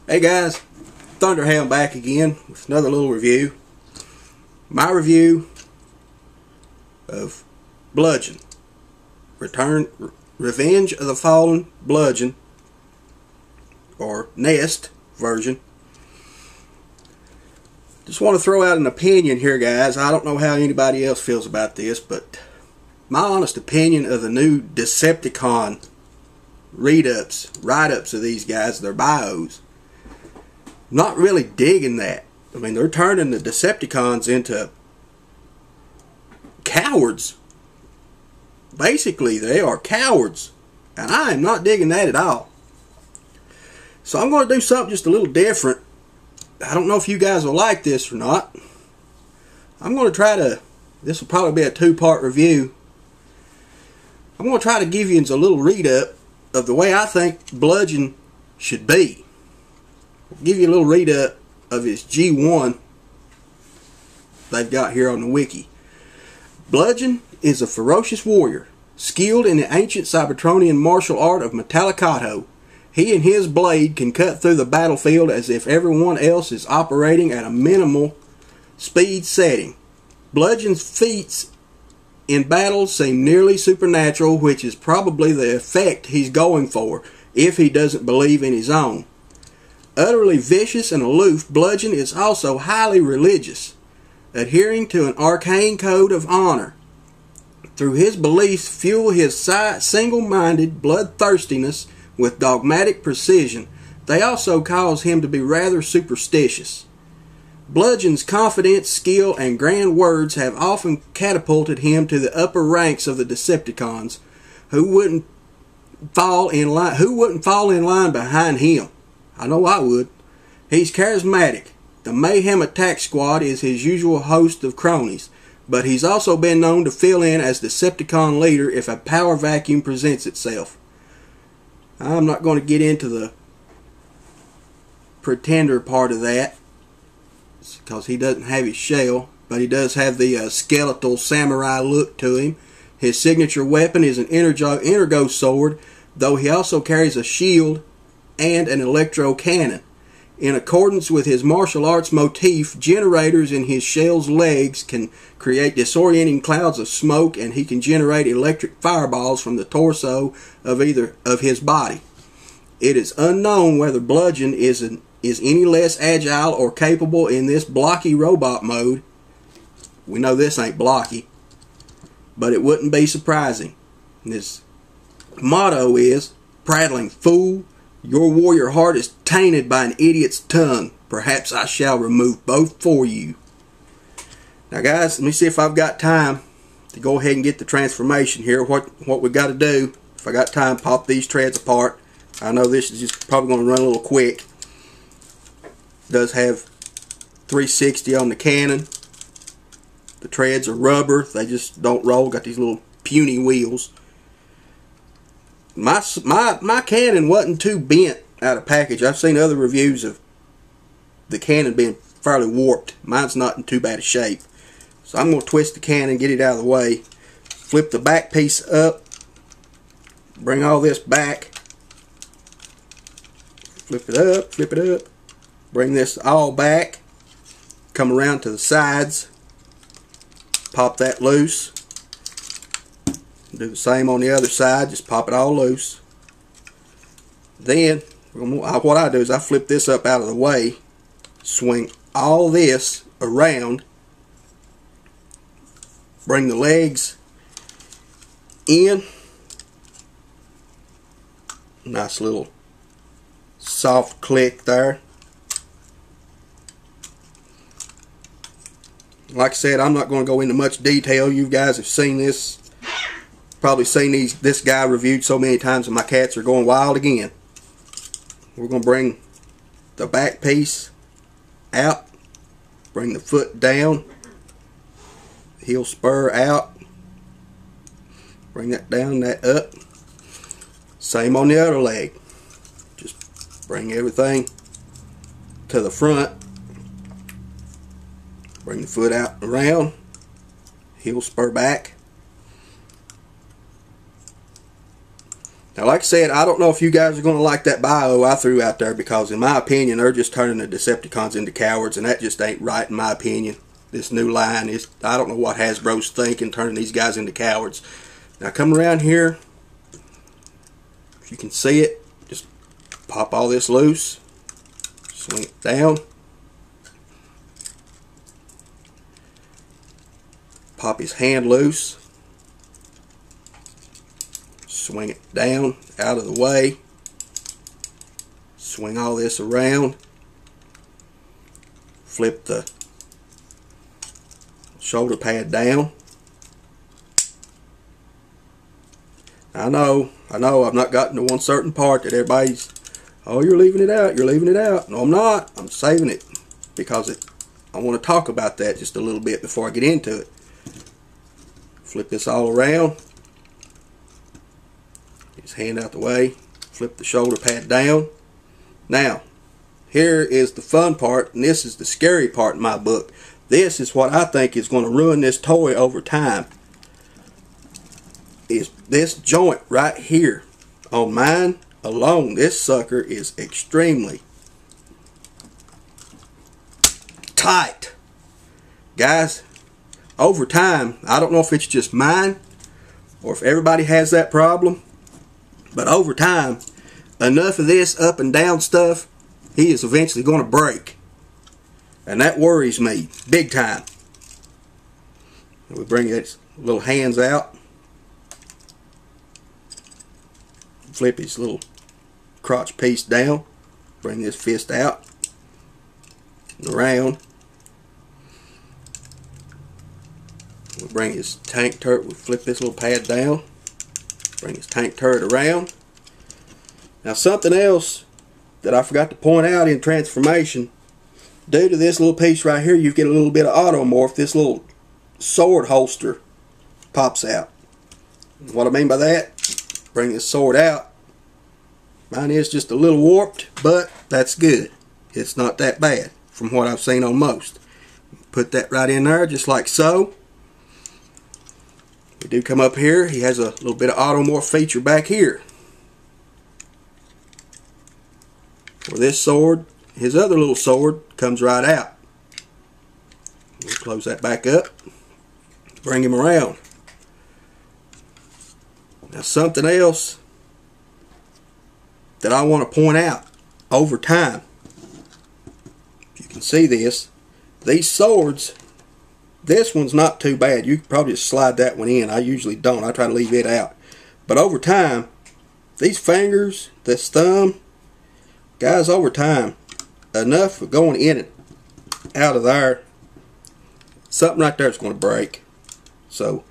Hey guys, Thunderhound back again with another little review. My review of Bludgeon. Revenge of the Fallen Bludgeon, or Nest version. Just want to throw out an opinion here, guys. I don't know how anybody else feels about this, but my honest opinion of the new Decepticon write-ups of these guys, their bios. Not really digging that. I mean, they're turning the Decepticons into cowards. Basically, they are cowards. And I am not digging that at all. So I'm going to do something just a little different. I don't know if you guys will like this or not. I'm going to try to, this will probably be a two-part review. I'm going to try to give you a little read-up of the way I think Bludgeon should be. I'll give you a little read-up of his G1 they've got here on the wiki. Bludgeon is a ferocious warrior, skilled in the ancient Cybertronian martial art of Metallicato. He and his blade can cut through the battlefield as if everyone else is operating at a minimal speed setting. Bludgeon's feats in battle seem nearly supernatural, which is probably the effect he's going for if he doesn't believe in his own. Utterly vicious and aloof, Bludgeon is also highly religious, adhering to an arcane code of honor. Through his beliefs fuel his single-minded bloodthirstiness with dogmatic precision. They also cause him to be rather superstitious. Bludgeon's confidence, skill, and grand words have often catapulted him to the upper ranks of the Decepticons, who wouldn't fall in line behind him. I know I would. He's charismatic. The Mayhem Attack Squad is his usual host of cronies, but he's also been known to fill in as Decepticon leader if a power vacuum presents itself. I'm not going to get into the pretender part of that, because he doesn't have his shell, but he does have the skeletal samurai look to him. His signature weapon is an Energo sword, though he also carries a shield and an electro cannon. In accordance with his martial arts motif, generators in his shell's legs can create disorienting clouds of smoke, and he can generate electric fireballs from the torso of either of his body. It is unknown whether Bludgeon is any less agile or capable in this blocky robot mode. We know this ain't blocky, but it wouldn't be surprising. His motto is, "Prattling fool, your warrior heart is tainted by an idiot's tongue. Perhaps I shall remove both for you." Now guys, let me see if I've got time to go ahead and get the transformation here. What we got to do, if I got time, pop these treads apart. I know this is just probably going to run a little quick. Does have 360 on the cannon. The treads are rubber. They just don't roll. Got these little puny wheels. My cannon wasn't too bent out of package. I've seen other reviews of the cannon being fairly warped. Mine's not in too bad a shape. So I'm going to twist the cannon, get it out of the way. Flip the back piece up. Bring all this back. Flip it up, flip it up. Bring this all back. Come around to the sides. Pop that loose. Do the same on the other side. Just pop it all loose. Then, what I do is I flip this up out of the way. Swing all this around. Bring the legs in. Nice little soft click there. Like I said, I'm not going to go into much detail. You guys have seen this. Probably seen this guy reviewed so many times and my cats are going wild again. We're going to bring the back piece out. Bring the foot down. Heel spur out. Bring that down, that up. Same on the other leg. Just bring everything to the front. Bring the foot out and around. Heel spur back. Now, like I said, I don't know if you guys are going to like that bio I threw out there, because in my opinion, they're just turning the Decepticons into cowards, and that just ain't right in my opinion. This new line is, I don't know what Hasbro's thinking, turning these guys into cowards. Now, come around here, if you can see it, just pop all this loose, swing it down, pop his hand loose, swing it down, out of the way, swing all this around, flip the shoulder pad down. I know I've not gotten to one certain part that everybody's, oh, you're leaving it out, you're leaving it out. No, I'm not. I'm saving it because I want to talk about that just a little bit before I get into it. Flip this all around. Get his hand out the way. Flip the shoulder pad down. Now, here is the fun part, and this is the scary part in my book. This is what I think is going to ruin this toy over time. Is this joint right here. On mine alone, this sucker is extremely tight. Guys, over time, I don't know if it's just mine or if everybody has that problem, but over time, enough of this up and down stuff, he is eventually going to break. And that worries me big time. We bring his little hands out, flip his little crotch piece down, bring this fist out and around. We bring his tank turret, we flip this little pad down, bring his tank turret around. Now, something else that I forgot to point out in transformation, due to this little piece right here, you get a little bit of automorph. This little sword holster pops out. What I mean by that, bring this sword out. Mine is just a little warped, but that's good. It's not that bad from what I've seen on most. Put that right in there just like so. We do come up here. He has a little bit of automorph feature back here. For this sword, his other little sword comes right out. We'll close that back up. Bring him around. Now, something else that I want to point out over time. If you can see this, these swords, this one's not too bad. You could probably just slide that one in. I usually don't. I try to leave it out. But over time, these fingers, this thumb, guys, over time, enough for going in and out of there, something right there is going to break. So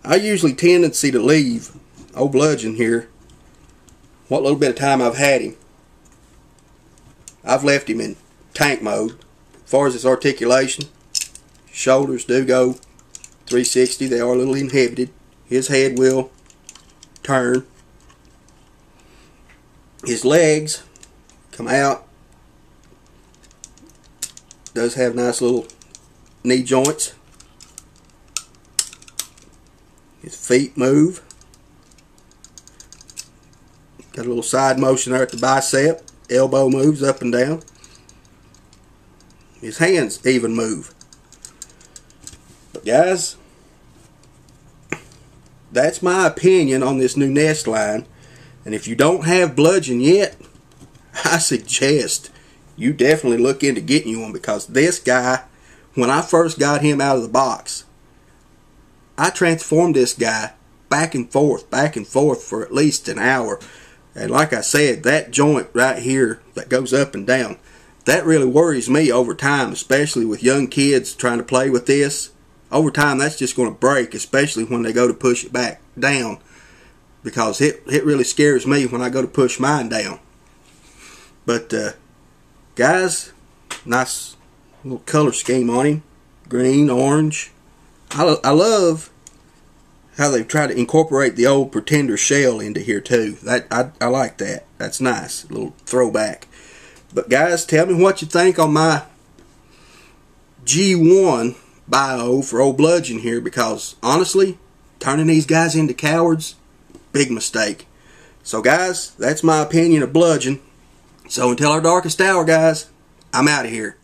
I usually tendency to leave old Bludgeon here, what little bit of time I've had him, I've left him in tank mode. As far as his articulation, shoulders do go 360. They are a little inhibited. His head will turn. His legs come out. Does have nice little knee joints. His feet move. Got a little side motion there at the bicep. Elbow moves up and down. His hands even move. But guys, that's my opinion on this new Nest line. And if you don't have Bludgeon yet, I suggest you definitely look into getting you one, because this guy, when I first got him out of the box, I transformed this guy back and forth for at least an hour. And like I said, that joint right here that goes up and down, that really worries me over time, especially with young kids trying to play with this. Over time, that's just going to break, especially when they go to push it back down, because it really scares me when I go to push mine down. But guys, nice little color scheme on him, green, orange. I love how they've tried to incorporate the old Pretender shell into here too. I like that. That's nice, a little throwback. But guys, tell me what you think on my G1 bio for old Bludgeon here, because honestly, turning these guys into cowards, big mistake. So guys, that's my opinion of Bludgeon. So until our darkest hour, guys, I'm out of here.